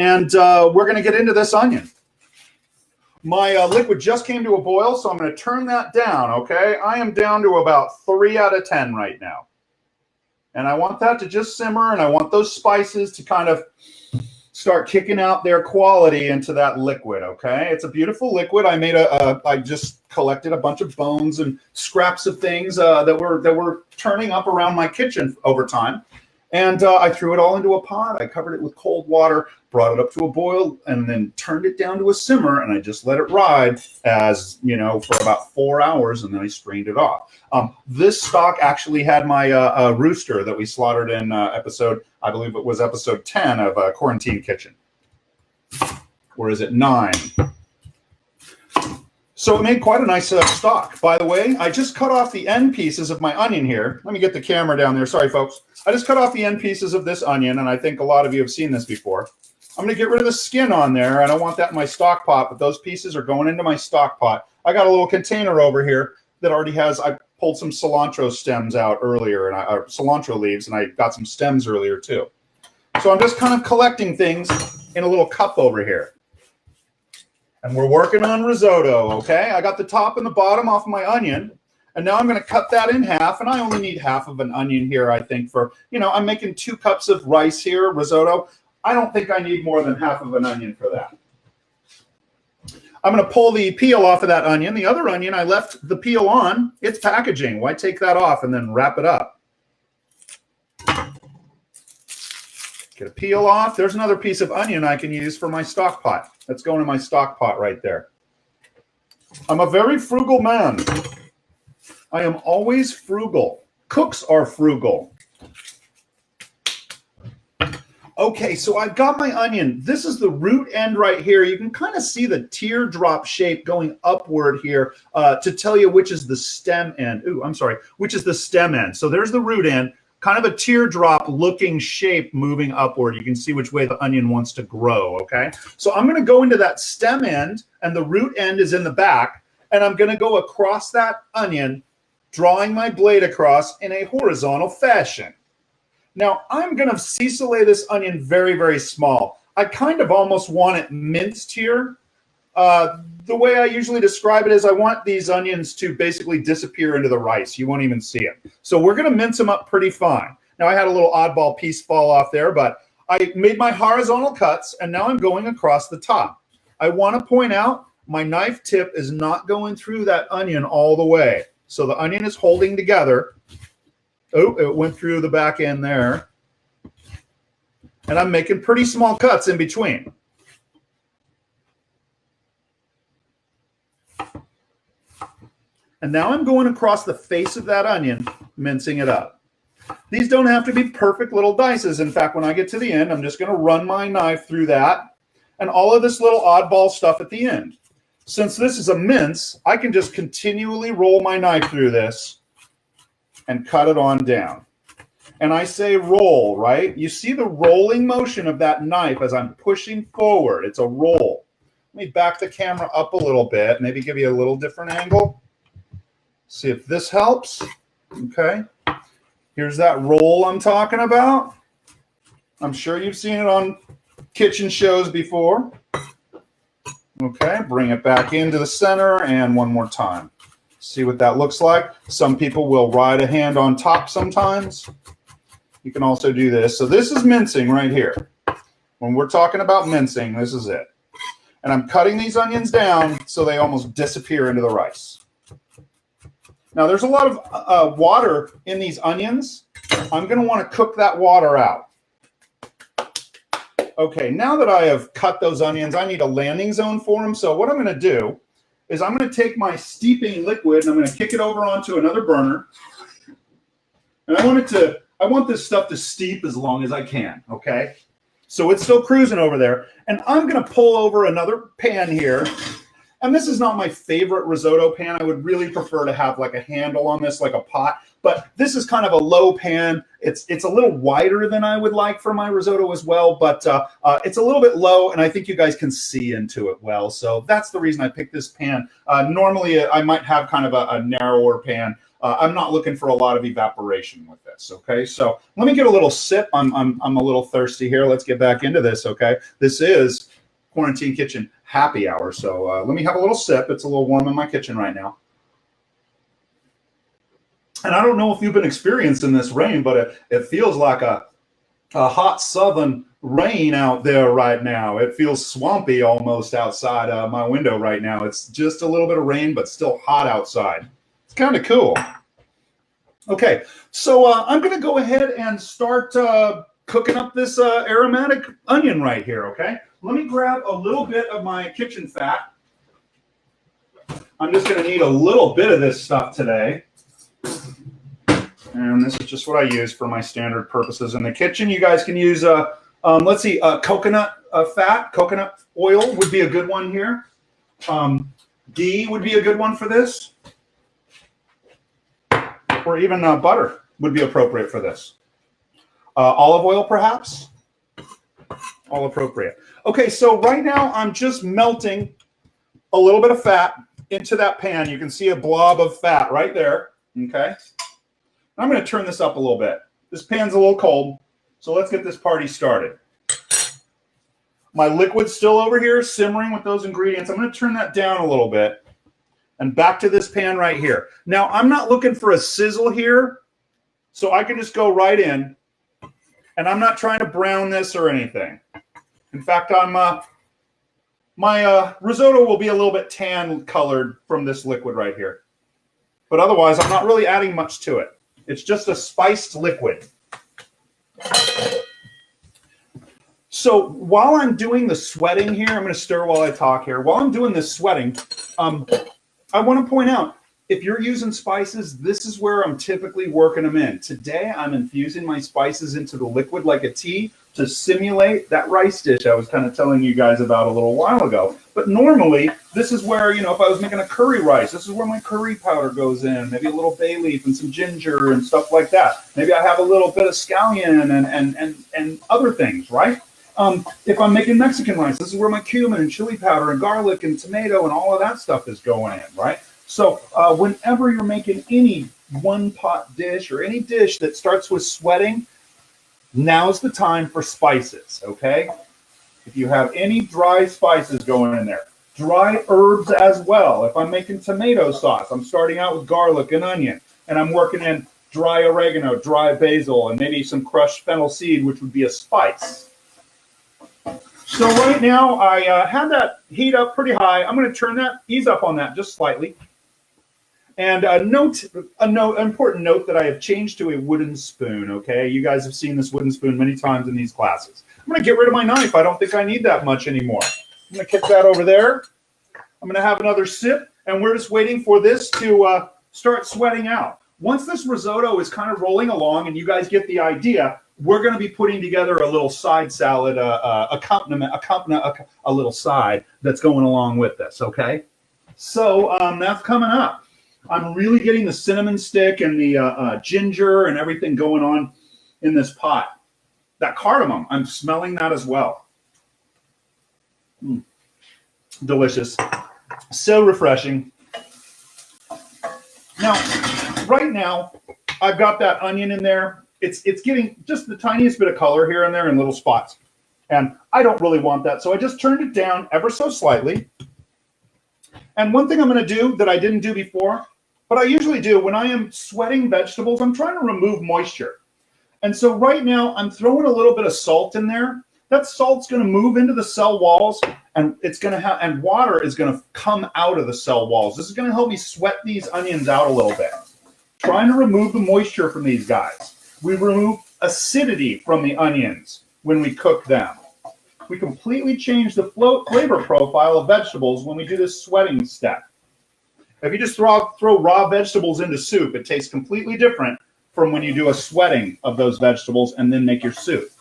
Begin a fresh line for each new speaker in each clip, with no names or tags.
And we're going to get into this onion. My liquid just came to a boil, so I'm going to turn that down, okay? I am down to about 3 out of 10 right now. And I want that to just simmer, and I want those spices to kind of start kicking out their quality into that liquid, okay? It's a beautiful liquid. I just collected a bunch of bones and scraps of things that were turning up around my kitchen over time. And I threw it all into a pot. I covered it with cold water, brought it up to a boil, and then turned it down to a simmer, and I just let it ride as, you know, for about 4 hours, and then I strained it off. This stock actually had my rooster that we slaughtered in episode, I believe it was episode 10 of Quarantine Kitchen. Or is it 9? So it made quite a nice stock. By the way, I just cut off the end pieces of my onion here. Let me get the camera down there. Sorry, folks. I just cut off the end pieces of this onion, and I think a lot of you have seen this before. I'm going to get rid of the skin on there. I don't want that in my stock pot, but those pieces are going into my stock pot. I got a little container over here that already has, I pulled some cilantro stems out earlier, and cilantro leaves, and I got some stems earlier too. So I'm just kind of collecting things in a little cup over here. And we're working on risotto, okay? I got the top and the bottom off my onion, and now I'm going to cut that in half, and I only need half of an onion here, I think, for, you know, I'm making 2 cups of rice here, risotto. I don't think I need more than half of an onion for that. I'm going to pull the peel off of that onion. The other onion, I left the peel on. It's packaging. Why take that off and then wrap it up? Get a peel off. There's another piece of onion I can use for my stock pot. That's going in my stock pot right there. I'm a very frugal man. I am always frugal. Cooks are frugal. Okay, so I've got my onion. This is the root end right here. You can kind of see the teardrop shape going upward here to tell you which is the stem end. Ooh, I'm sorry, which is the stem end. So there's the root end, kind of a teardrop looking shape moving upward. You can see which way the onion wants to grow, okay? So I'm gonna go into that stem end, and the root end is in the back, and I'm gonna go across that onion, drawing my blade across in a horizontal fashion. Now, I'm going to ciselate this onion very, very small. I kind of almost want it minced here. The way I usually describe it is I want these onions to basically disappear into the rice. You won't even see it. So we're going to mince them up pretty fine. Now, I had a little oddball piece fall off there, but I made my horizontal cuts, and now I'm going across the top. I want to point out my knife tip is not going through that onion all the way. So the onion is holding together. Oh, it went through the back end there. And I'm making pretty small cuts in between. And now I'm going across the face of that onion, mincing it up. These don't have to be perfect little dices. In fact, when I get to the end, I'm just going to run my knife through that and all of this little oddball stuff at the end. Since this is a mince, I can just continually roll my knife through this and cut it on down. And I say roll, right? You see the rolling motion of that knife as I'm pushing forward. It's a roll. Let me back the camera up a little bit, maybe give you a little different angle. See if this helps. Okay. Here's that roll I'm talking about. I'm sure you've seen it on kitchen shows before. Okay, bring it back into the center and one more time. See what that looks like. Some people will ride a hand on top sometimes. You can also do this. So this is mincing right here. When we're talking about mincing, this is it. And I'm cutting these onions down so they almost disappear into the rice. Now there's a lot of water in these onions. I'm going to want to cook that water out. Okay, now that I have cut those onions, I need a landing zone for them. So what I'm going to do is I'm going to take my steeping liquid and I'm going to kick it over onto another burner. And I want this stuff to steep as long as I can, okay? So it's still cruising over there. And I'm going to pull over another pan here. And this is not my favorite risotto pan. I would really prefer to have like a handle on this, like a pot. But this is kind of a low pan. It's a little wider than I would like for my risotto as well, but it's a little bit low, and I think you guys can see into it well. So that's the reason I picked this pan. Normally, I might have kind of a narrower pan. I'm not looking for a lot of evaporation with this, okay? So let me get a little sip. I'm a little thirsty here. Let's get back into this, okay? This is Quarantine Kitchen Happy Hour. So let me have a little sip. It's a little warm in my kitchen right now. And I don't know if you've been experiencing this rain, but it feels like a hot southern rain out there right now. It feels swampy almost outside my window right now. It's just a little bit of rain, but still hot outside. It's kind of cool. Okay, so I'm going to go ahead and start cooking up this aromatic onion right here, okay? Let me grab a little bit of my kitchen fat. I'm just going to need a little bit of this stuff today. And this is just what I use for my standard purposes in the kitchen. You guys can use, let's see, coconut fat, coconut oil would be a good one here. Ghee would be a good one for this. Or even butter would be appropriate for this. Olive oil, perhaps. All appropriate. Okay, so right now I'm just melting a little bit of fat into that pan. You can see a blob of fat right there, okay? I'm going to turn this up a little bit. This pan's a little cold, so let's get this party started. My liquid's still over here simmering with those ingredients. I'm going to turn that down a little bit and back to this pan right here. Now, I'm not looking for a sizzle here, so I can just go right in, and I'm not trying to brown this or anything. In fact, my risotto will be a little bit tan colored from this liquid right here. But otherwise, I'm not really adding much to it. It's just a spiced liquid. So while I'm doing the sweating here, I'm going to stir while I talk here. While I'm doing this sweating, I want to point out, if you're using spices, this is where I'm typically working them in. Today, I'm infusing my spices into the liquid like a tea to simulate that rice dish I was kind of telling you guys about a little while ago. But normally, this is where, you know, if I was making a curry rice, this is where my curry powder goes in, maybe a little bay leaf and some ginger and stuff like that. Maybe I have a little bit of scallion and other things, right? If I'm making Mexican rice, this is where my cumin and chili powder and garlic and tomato and all of that stuff is going in, right? So whenever you're making any one-pot dish or any dish that starts with sweating, now's the time for spices, okay? If you have any dry spices going in there, dry herbs as well. If I'm making tomato sauce, I'm starting out with garlic and onion, and I'm working in dry oregano, dry basil, and maybe some crushed fennel seed, which would be a spice. So right now, I had that heat up pretty high. I'm going to ease up on that just slightly. And an important note that I have changed to a wooden spoon, okay? You guys have seen this wooden spoon many times in these classes. I'm going to get rid of my knife. I don't think I need that much anymore. I'm going to kick that over there. I'm going to have another sip, and we're just waiting for this to start sweating out. Once this risotto is kind of rolling along and you guys get the idea, we're going to be putting together a little side salad, a little side that's going along with this, okay? So that's coming up. I'm really getting the cinnamon stick and the ginger and everything going on in this pot. That cardamom, I'm smelling that as well. Delicious. So refreshing. Now, right now, I've got that onion in there. It's getting just the tiniest bit of color here and there in little spots. And I don't really want that, so I just turned it down ever so slightly. And one thing I'm going to do that I didn't do before, but I usually do when I am sweating vegetables, I'm trying to remove moisture. And so right now I'm throwing a little bit of salt in there. That salt's going to move into the cell walls, and it's going to have, and water is going to come out of the cell walls. This is going to help me sweat these onions out a little bit. Trying to remove the moisture from these guys. We remove acidity from the onions when we cook them. We completely change the flavor profile of vegetables when we do this sweating step. If you just throw raw vegetables into soup, it tastes completely different from when you do a sweating of those vegetables and then make your soup.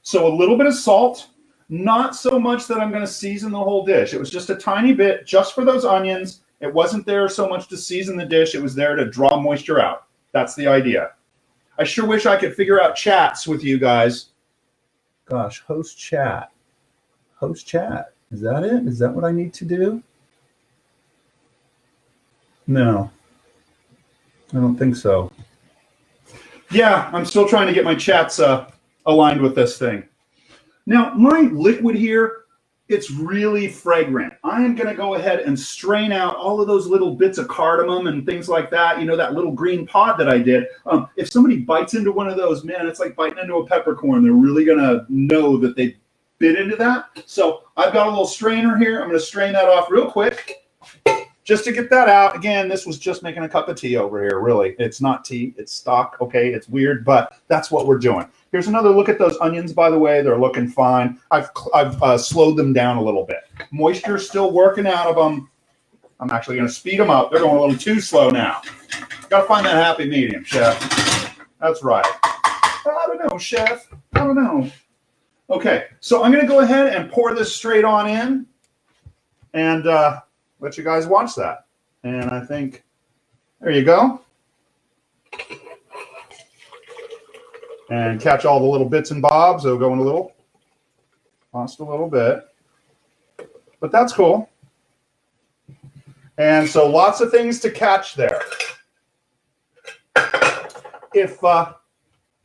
So a little bit of salt, not so much that I'm going to season the whole dish. It was just a tiny bit just for those onions. It wasn't there so much to season the dish. It was there to draw moisture out. That's the idea. I sure wish I could figure out chats with you guys. Gosh, host chat. Host chat. Is that it? Is that what I need to do? No, I don't think so. Yeah, I'm still trying to get my chats aligned with this thing. Now, my liquid here, it's really fragrant. I am going to go ahead and strain out all of those little bits of cardamom and things like that. You know, that little green pod that I did. If somebody bites into one of those, man, it's like biting into a peppercorn. They're really going to know that they bit into that. So I've got a little strainer here. I'm going to strain that off real quick just to get that out. Again, this was just making a cup of tea over here, really. It's not tea, it's stock, okay? It's weird, but that's what we're doing. Here's another look at those onions, by the way. They're looking fine. I've slowed them down a little bit. Moisture's still working out of them. I'm actually going to speed them up. They're going a little too slow now. Got to find that happy medium, Chef. That's right. I don't know, Chef. I don't know. Okay, so I'm going to go ahead and pour this straight on in and let you guys watch that. And I think, there you go. And catch all the little bits and bobs. It'll go in a little, lost a little bit. But that's cool. And so lots of things to catch there.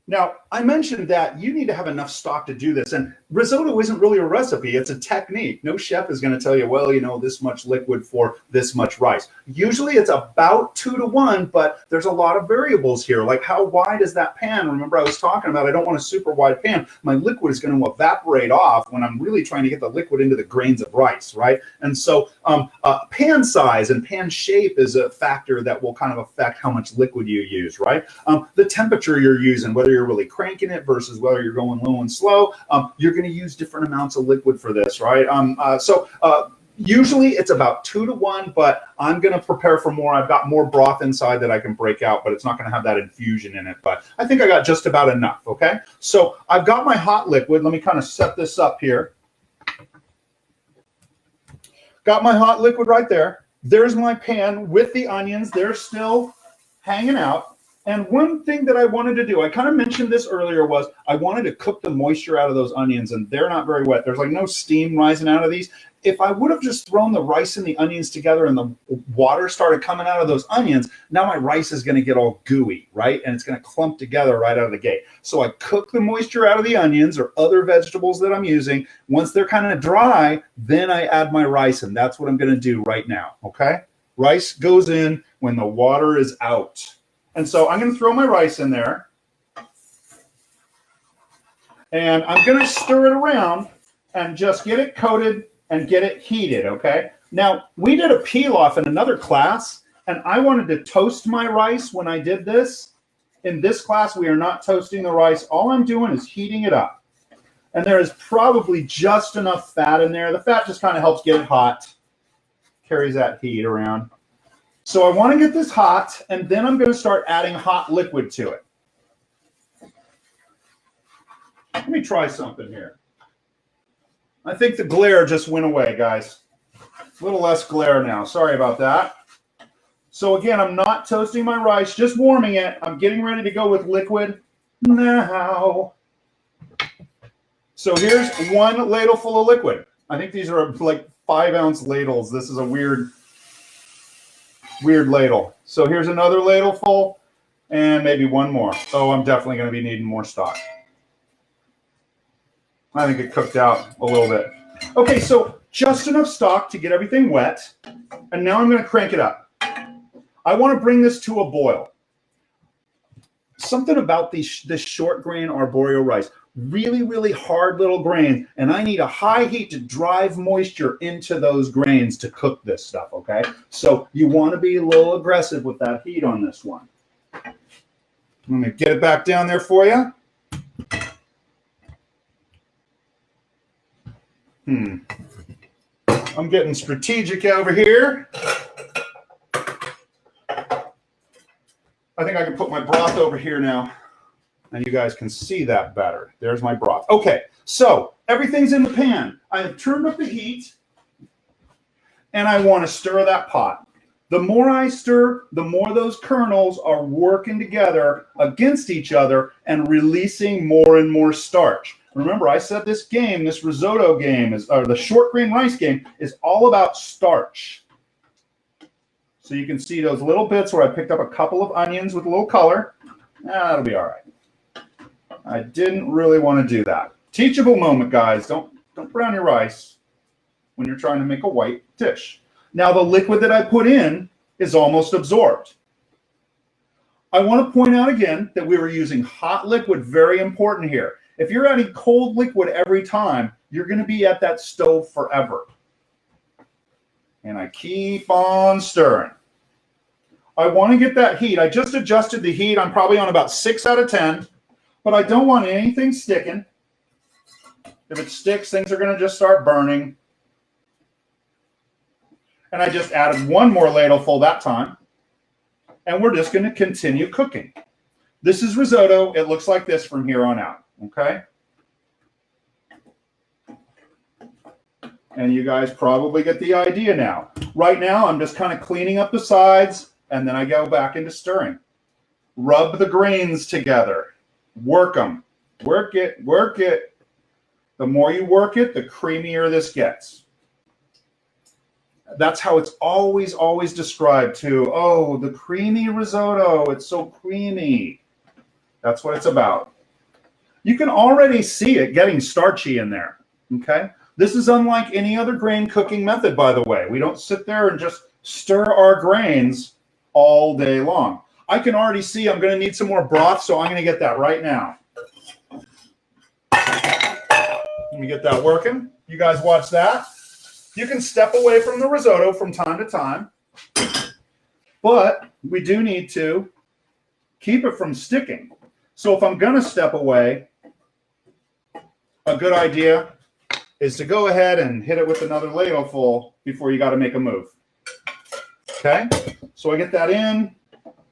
Now, I mentioned that you need to have enough stock to do this. And risotto isn't really a recipe. It's a technique. No chef is going to tell you, well, you know, this much liquid for this much rice. Usually it's about 2 to 1, but there's a lot of variables here. Like how wide is that pan? Remember I was talking about I don't want a super wide pan. My liquid is going to evaporate off when I'm really trying to get the liquid into the grains of rice, right? And so pan size and pan shape is a factor that will kind of affect how much liquid you use, right? The temperature you're using, whether you're really cranking it versus whether you're going low and slow, you're going to use different amounts of liquid for this, right? Usually it's about 2 to 1, but I'm going to prepare for more. I've got more broth inside that I can break out, but it's not going to have that infusion in it. But I think I got just about enough, okay? So I've got my hot liquid. Let me kind of set this up here. Got my hot liquid right there. There's my pan with the onions. They're still hanging out. And one thing that I wanted to do, I kind of mentioned this earlier, was I wanted to cook the moisture out of those onions, and they're not very wet. There's like no steam rising out of these. If I would have just thrown the rice and the onions together and the water started coming out of those onions, now my rice is going to get all gooey, right? And it's going to clump together right out of the gate. So I cook the moisture out of the onions or other vegetables that I'm using. Once they're kind of dry, then I add my rice, and that's what I'm going to do right now, okay? Rice goes in when the water is out. And so I'm going to throw my rice in there. And I'm going to stir it around and just get it coated and get it heated, okay? Now, we did a peel-off in another class, and I wanted to toast my rice when I did this. In this class, we are not toasting the rice. All I'm doing is heating it up. And there is probably just enough fat in there. The fat just kind of helps get it hot, carries that heat around. So I want to get this hot, and then I'm going to start adding hot liquid to it. Let me try something here. I think the glare just went away, guys. A little less glare now. Sorry about that. So again, I'm not toasting my rice, just warming it. I'm getting ready to go with liquid now. So here's 1 ladle full of liquid. I think these are like 5-ounce ladles. This is a weird ladle. So here's another ladle full and maybe 1 more. Oh, I'm definitely going to be needing more stock. I think it cooked out a little bit. Okay, so just enough stock to get everything wet. And now I'm going to crank it up. I want to bring this to a boil. Something about this short grain arborio rice. Really, really hard little grains, and I need a high heat to drive moisture into those grains to cook this stuff, okay? So you want to be a little aggressive with that heat on this one. Let me get it back down there for you. I'm getting strategic over here. I think I can put my broth over here now, and you guys can see that better. There's my broth. Okay, so everything's in the pan. I have turned up the heat, and I want to stir that pot. The more I stir, the more those kernels are working together against each other and releasing more and more starch. Remember, I said this game, this risotto game, or the short grain rice game, is all about starch. So you can see those little bits where I picked up a couple of onions with a little color. That'll be all right. I didn't really want to do that. Teachable moment, guys. Don't brown your rice when you're trying to make a white dish. Now the liquid that I put in is almost absorbed. I want to point out again that we were using hot liquid, very important here. If you're adding cold liquid every time, you're going to be at that stove forever. And I keep on stirring. I want to get that heat. I just adjusted the heat. I'm probably on about 6 out of 10, but I don't want anything sticking. If it sticks, things are going to just start burning. And I just added one more ladleful that time. And we're just going to continue cooking. This is risotto. It looks like this from here on out, okay? And you guys probably get the idea now. Right now, I'm just kind of cleaning up the sides, and then I go back into stirring. Rub the grains together. Work them. Work it, work it. The more you work it, the creamier this gets. That's how it's always, always described too. Oh, the creamy risotto. It's so creamy. That's what it's about. You can already see it getting starchy in there, okay? This is unlike any other grain cooking method, by the way. We don't sit there and just stir our grains all day long. I can already see I'm going to need some more broth, so I'm going to get that right now. Let me get that working. You guys watch that. You can step away from the risotto from time to time, but we do need to keep it from sticking. So if I'm going to step away, a good idea is to go ahead and hit it with another ladleful before you got to make a move. Okay, so I get that in,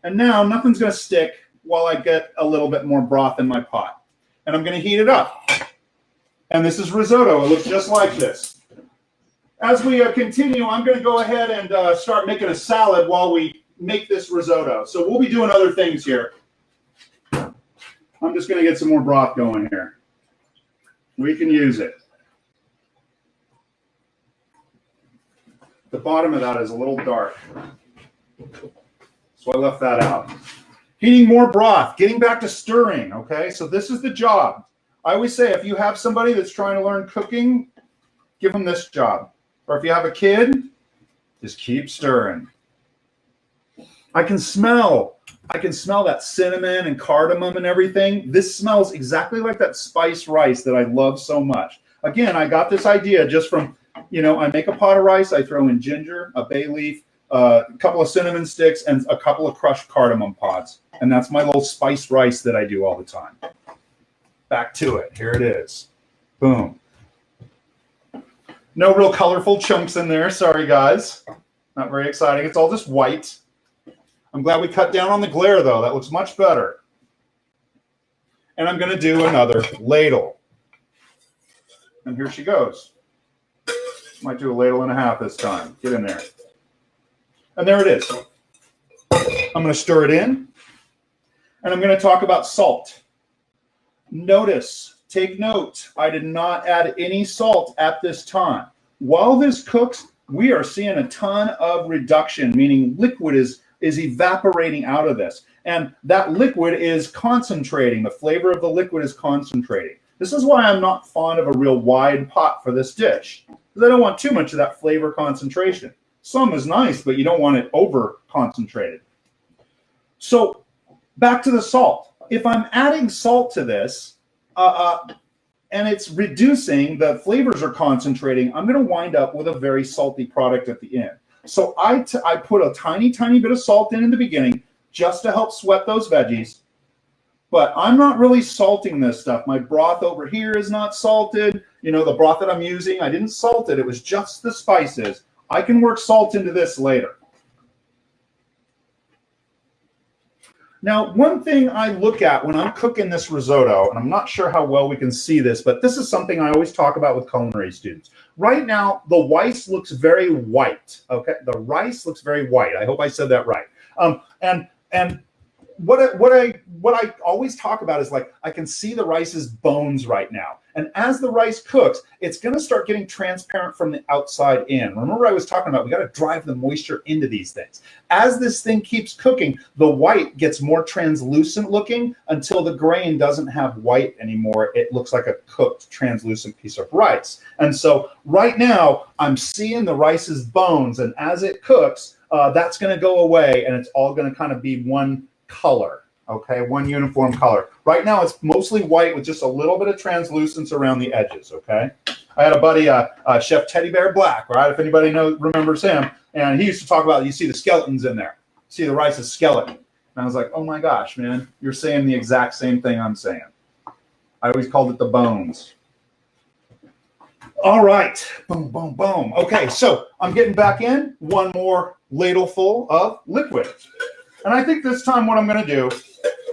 and now nothing's going to stick while I get a little bit more broth in my pot. And I'm going to heat it up. And this is risotto. It looks just like this. As we continue, I'm going to go ahead and start making a salad while we make this risotto. So we'll be doing other things here. I'm just going to get some more broth going here. We can use it. The bottom of that is a little dark, so I left that out. Heating more broth, getting back to stirring, okay? So this is the job. I always say if you have somebody that's trying to learn cooking, give them this job. Or if you have a kid, just keep stirring. I can smell that cinnamon and cardamom and everything. This smells exactly like that spiced rice that I love so much. Again, I got this idea just from, I make a pot of rice, I throw in ginger, a bay leaf, a couple of cinnamon sticks, and a couple of crushed cardamom pods. And that's my little spiced rice that I do all the time. Back to it. Here it is. Boom. No real colorful chunks in there. Sorry, guys. Not very exciting. It's all just white. I'm glad we cut down on the glare, though. That looks much better. And I'm going to do another ladle. And here she goes. Might do a ladle and a half this time. Get in there. And there it is. I'm going to stir it in. And I'm going to talk about salt. Notice, take note, I did not add any salt at this time. While this cooks, we are seeing a ton of reduction, meaning liquid is evaporating out of this. And that liquid is concentrating. The flavor of the liquid is concentrating. This is why I'm not fond of a real wide pot for this dish, because I don't want too much of that flavor concentration. Some is nice, but you don't want it over concentrated. So back to the salt. If I'm adding salt to this and it's reducing, the flavors are concentrating, I'm going to wind up with a very salty product at the end. So I put a tiny, tiny bit of salt in the beginning just to help sweat those veggies. But I'm not really salting this stuff. My broth over here is not salted. The broth that I'm using, I didn't salt it. It was just the spices. I can work salt into this later. Now, one thing I look at when I'm cooking this risotto, and I'm not sure how well we can see this, but this is something I always talk about with culinary students. Right now, the rice looks very white, okay? The rice looks very white. I hope I said that right. And what I always talk about is, like, I can see the rice's bones right now. And as the rice cooks, it's going to start getting transparent from the outside in. Remember I was talking about we got to drive the moisture into these things. As this thing keeps cooking, the white gets more translucent looking until the grain doesn't have white anymore. It looks like a cooked translucent piece of rice. And so right now I'm seeing the rice's bones, and as it cooks, that's going to go away, and it's all going to kind of be one color. Okay, one uniform color. Right now it's mostly white with just a little bit of translucence around the edges. Okay, I had a buddy, Chef Teddy Bear Black, right? If anybody remembers him, and he used to talk about, you see the skeletons in there. See the rice's skeleton. And I was like, oh my gosh, man, you're saying the exact same thing I'm saying. I always called it the bones. All right, boom, boom, boom. Okay, so I'm getting back in one more ladleful of liquid. And I think this time what I'm going to do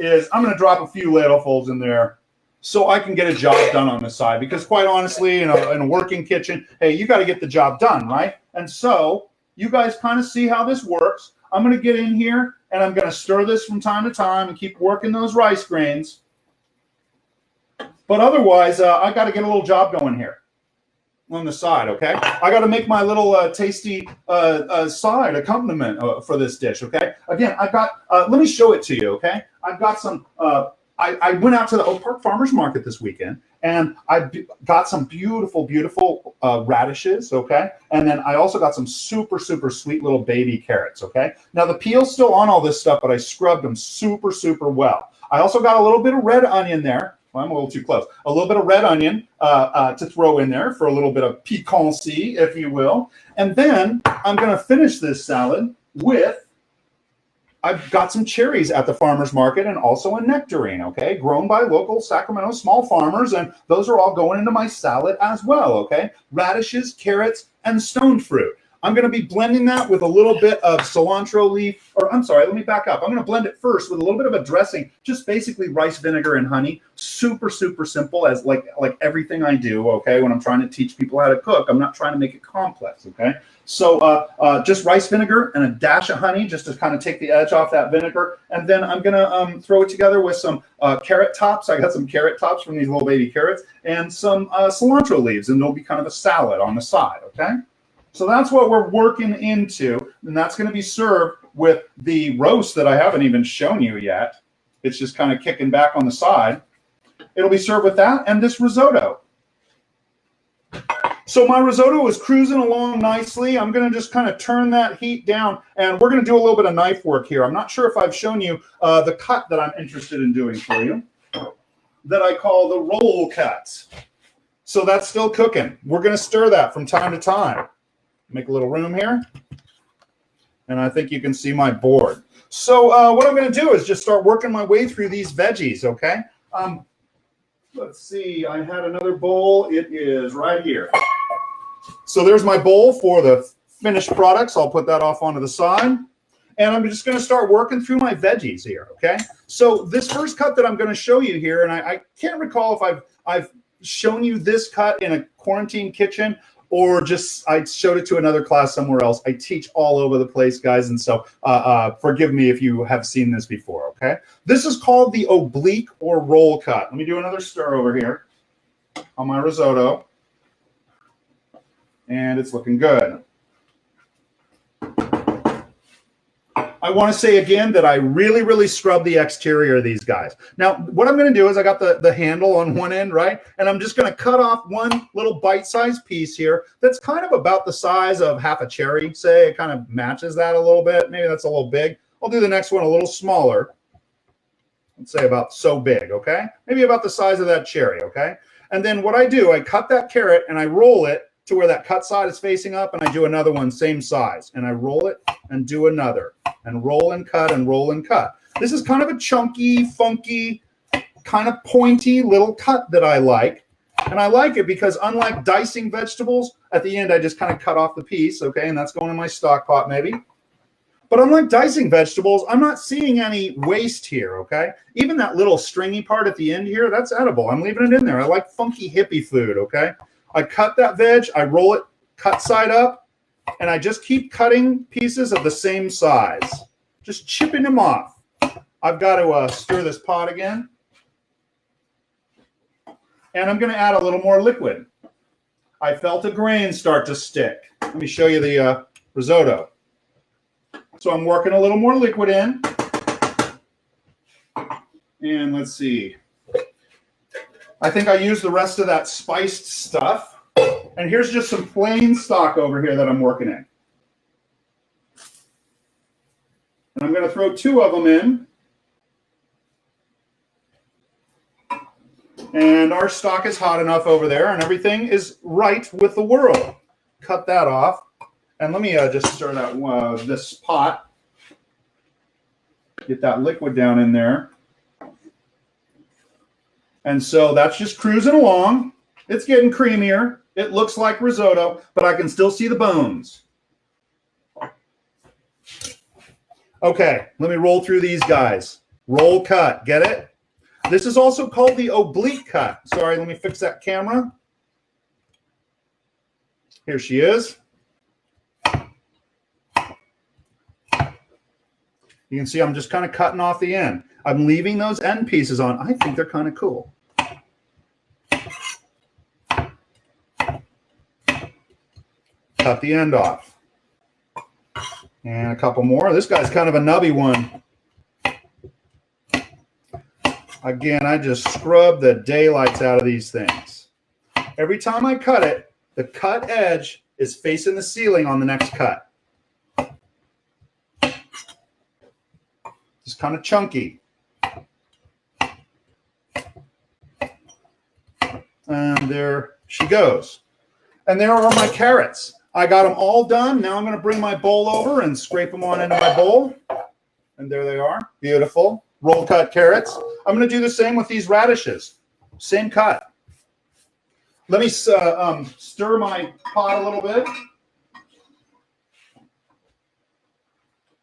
is I'm going to drop a few ladlefuls in there so I can get a job done on the side. Because quite honestly, in a working kitchen, hey, you got to get the job done, right? And so you guys kind of see how this works. I'm going to get in here and I'm going to stir this from time to time and keep working those rice grains. But otherwise, I got to get a little job going here on the side, okay? I got to make my little tasty side accompaniment for this dish, okay? Again, I've got, let me show it to you, okay? I've got some, I went out to the Oak Park Farmers Market this weekend, and I got some beautiful, beautiful radishes, okay? And then I also got some super, super sweet little baby carrots, okay? Now, the peel's still on all this stuff, but I scrubbed them super, super well. I also got a little bit of red onion there. Well, I'm a little too close. A little bit of red onion to throw in there for a little bit of piquancy, if you will. And then I'm going to finish this salad with, I've got some cherries at the farmer's market and also a nectarine, okay, grown by local Sacramento small farmers. And those are all going into my salad as well, okay? Radishes, carrots, and stone fruit. I'm going to be blending that with a little bit of cilantro leaf, or I'm sorry, let me back up. I'm going to blend it first with a little bit of a dressing, just basically rice vinegar and honey. Super, super simple, as like everything I do, okay? When I'm trying to teach people how to cook, I'm not trying to make it complex, okay? So just rice vinegar and a dash of honey just to kind of take the edge off that vinegar. And then I'm going to throw it together with some carrot tops. I got some carrot tops from these little baby carrots and some cilantro leaves, and it'll be kind of a salad on the side, okay? So that's what we're working into, and that's going to be served with the roast that I haven't even shown you yet. It's just kind of kicking back on the side. It'll be served with that and this risotto. So my risotto is cruising along nicely. I'm going to just kind of turn that heat down, and we're going to do a little bit of knife work here. I'm not sure if I've shown you the cut that I'm interested in doing for you that I call the roll cut. So that's still cooking. We're going to stir that from time to time. Make a little room here, and I think you can see my board. So what I'm going to do is just start working my way through these veggies, okay? Let's see, I had another bowl. It is right here. So there's my bowl for the finished products. I'll put that off onto the side, and I'm just going to start working through my veggies here, okay? So this first cut that I'm going to show you here, and I can't recall if I've shown you this cut in a quarantine kitchen, or just I showed it to another class somewhere else. I teach all over the place, guys, and so forgive me if you have seen this before, okay? This is called the oblique or roll cut. Let me do another stir over here on my risotto, and it's looking good. I want to say again that I really, really scrub the exterior of these guys. Now, what I'm going to do is I got the handle on one end, right? And I'm just going to cut off one little bite-sized piece here that's kind of about the size of half a cherry, say. It kind of matches that a little bit. Maybe that's a little big. I'll do the next one a little smaller. Let's say about so big, okay? Maybe about the size of that cherry, okay? And then what I do, I cut that carrot and I roll it to where that cut side is facing up, and I do another one same size, and I roll it and do another, and roll and cut and roll and cut. This is kind of a chunky, funky, kind of pointy little cut that I like, and I like it because unlike dicing vegetables, at the end I just kind of cut off the piece, okay, and that's going in my stock pot maybe. But unlike dicing vegetables, I'm not seeing any waste here, okay? Even that little stringy part at the end here, that's edible. I'm leaving it in there. I like funky hippie food, okay? I cut that veg, I roll it cut side up, and I just keep cutting pieces of the same size, just chipping them off. I've got to stir this pot again. And I'm going to add a little more liquid. I felt a grain start to stick. Let me show you the risotto. So I'm working a little more liquid in. And let's see. I think I used the rest of that spiced stuff. And here's just some plain stock over here that I'm working in. And I'm going to throw 2 of them in. And our stock is hot enough over there, and everything is right with the world. Cut that off. And let me just stir that this pot. Get that liquid down in there. And so that's just cruising along. It's getting creamier. It looks like risotto, but I can still see the bones. Okay, let me roll through these guys. Roll cut, get it? This is also called the oblique cut. Sorry, let me fix that camera. Here she is. You can see I'm just kind of cutting off the end. I'm leaving those end pieces on. I think they're kind of cool. Cut the end off. And a couple more. This guy's kind of a nubby one. Again, I just scrub the daylights out of these things. Every time I cut it, the cut edge is facing the ceiling on the next cut. It's kind of chunky. And there she goes. And there are my carrots. I got them all done. Now I'm going to bring my bowl over and scrape them on into my bowl. And there they are. Beautiful. Roll cut carrots. I'm going to do the same with these radishes. Same cut. Let me stir my pot a little bit.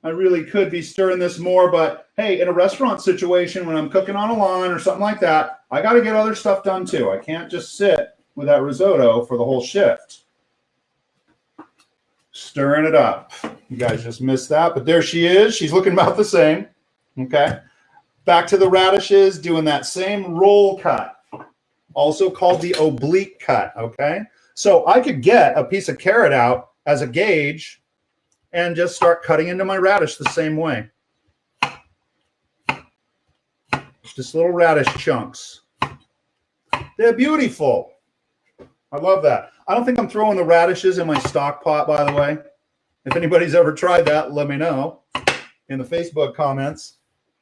I really could be stirring this more, but hey, in a restaurant situation, when I'm cooking on a line or something like that, I got to get other stuff done too. I can't just sit with that risotto for the whole shift. Stirring it up. You guys just missed that, but there she is. She's looking about the same. Okay. Back to the radishes, doing that same roll cut, also called the oblique cut, okay? So I could get a piece of carrot out as a gauge and just start cutting into my radish the same way. Just little radish chunks. They're beautiful. I love that. I don't think I'm throwing the radishes in my stock pot, by the way. If anybody's ever tried that, let me know in the Facebook comments.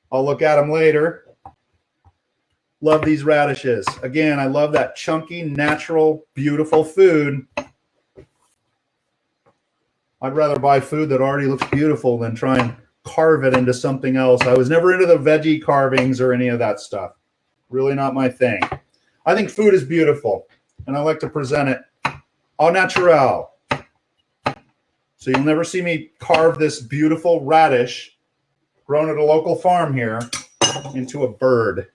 I'll look at them later. Love these radishes. Again, I love that chunky, natural, beautiful food. I'd rather buy food that already looks beautiful than try and carve it into something else. I was never into the veggie carvings or any of that stuff. Really not my thing. I think food is beautiful, and I like to present it au naturel. So you'll never see me carve this beautiful radish grown at a local farm here into a bird.